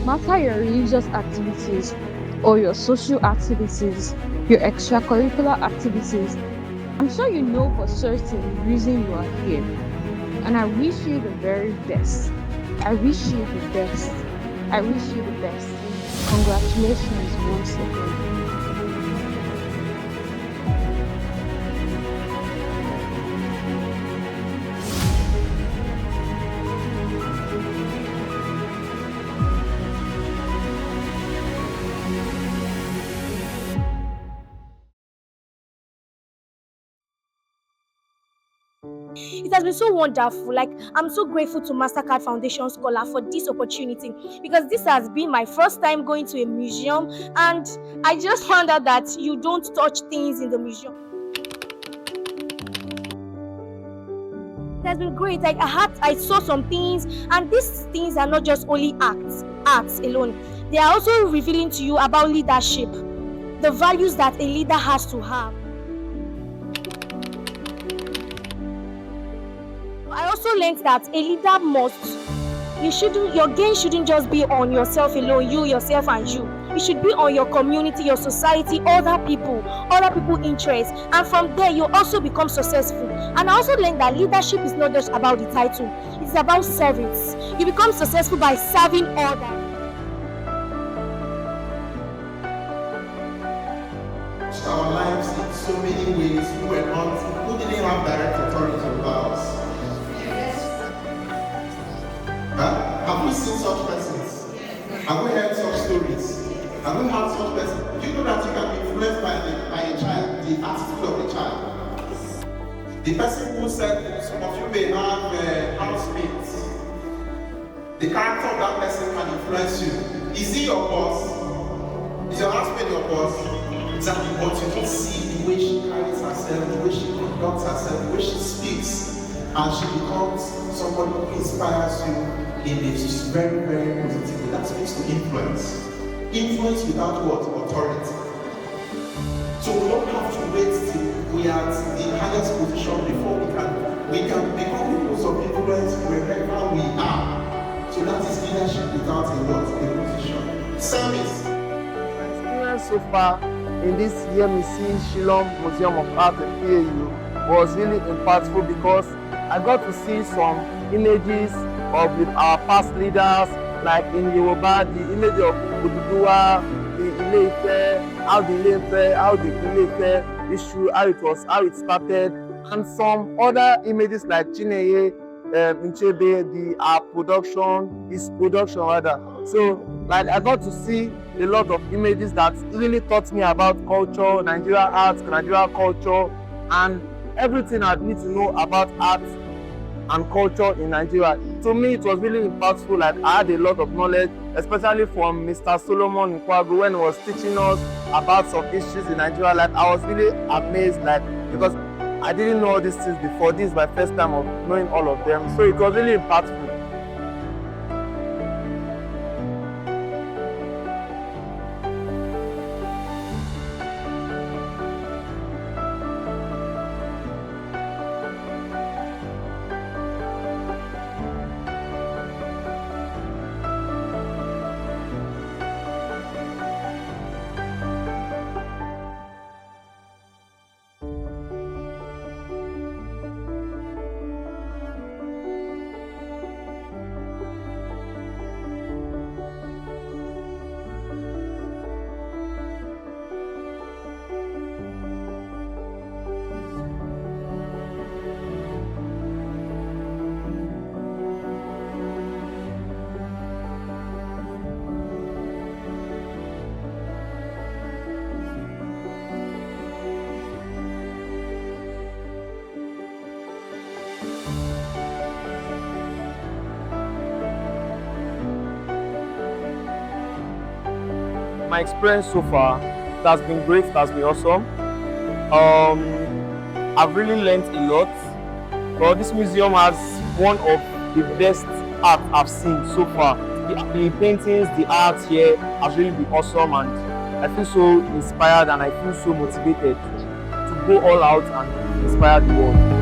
matter your religious activities or your social activities, your extracurricular activities. I'm sure you know for certain the reason you are here. And I wish you the very best. I wish you the best. I wish you the best. Congratulations once again. It has been so wonderful. Like, I'm so grateful to Mastercard Foundation Scholar for this opportunity, because this has been my first time going to a museum, and I just found out that you don't touch things in the museum. It has been great. Like, I saw some things, and these things are not just only arts alone. They are also revealing to you about leadership, the values that a leader has to have. I also learned that a leader your gain shouldn't just be on yourself alone, you, yourself, and you. It should be on your community, your society, other people interests. And from there, you also become successful. And I also learned that leadership is not just about the title, it's about service. You become successful by serving others. Our lives in so many ways who didn't have direct authority over us. Have we seen such persons? Have we heard such stories? Have we had such persons? Do you know that you can be influenced by a child, the attitude of the child? The person who said some of you may have housemates. The character of that person can influence you. Is he your boss? Is your housemate your boss? Exactly, but you don't see the way she carries herself, the way she conducts herself, the way she speaks, and she becomes somebody who inspires you in a very, very positive way. That speaks to influence. Influence without what? Authority. So we don't have to wait till we are at the highest position before we can become people of influence wherever we are. So that is leadership without a what? A position. Service. My experience so far in this Yemisi Shyllon Museum of Art in PAU was really impactful, because I got to see some images of with our past leaders, like in Yoruba, the image of Oduduwa, the Ile-Ife, how the Ile-Ife issue, how it started, and some other images like Chineye, Nchebe, his production rather. So, like, I got to see a lot of images that really taught me about culture, Nigeria art, Nigeria culture, and everything I need to know about art and culture in Nigeria. To me, it was really impactful. Like, I had a lot of knowledge, especially from Mr Solomon Nkwagwu when he was teaching us about some issues in Nigeria. Like, I was really amazed, like, because I didn't know all these things before. This is my first time of knowing all of them. So it was really impactful. My experience so far, it has been great, it has been awesome. I've really learned a lot. But this museum has one of the best art I've seen so far. The paintings, the art here has really been awesome, and I feel so inspired and I feel so motivated to go all out and inspire the world.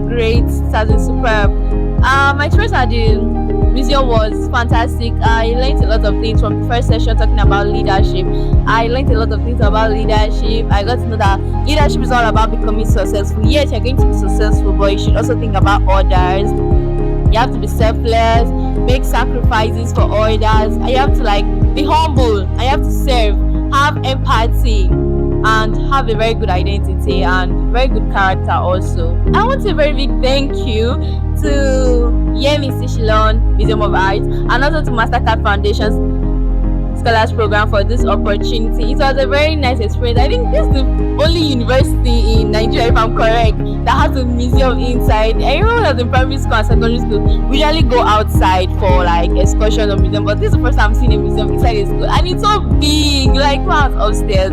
great. It has been superb. My experience at the museum was fantastic. I learned a lot of things from the first session talking about leadership. I learned a lot of things about leadership. I got to know that leadership is all about becoming successful. Yes, you're going to be successful, but you should also think about others. You have to be selfless, make sacrifices for others, and you have to be humble, and you have to serve, have empathy, and have a very good identity and very good character also. I want to say a very big thank you to Yemisi Shyllon Museum of Art and also to Mastercard Foundation Scholars Program for this opportunity. It was a very nice experience. I think this is the only university in Nigeria, if I'm correct, that has a museum inside. I remember when I was in primary school and secondary school, we usually go outside for excursion or museum, but this is the first time I'm seeing a museum inside a school, and it's so big, class upstairs.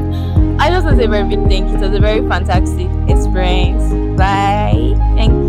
I just want to say a very big thank you. It was a very fantastic experience. Bye. Thank you.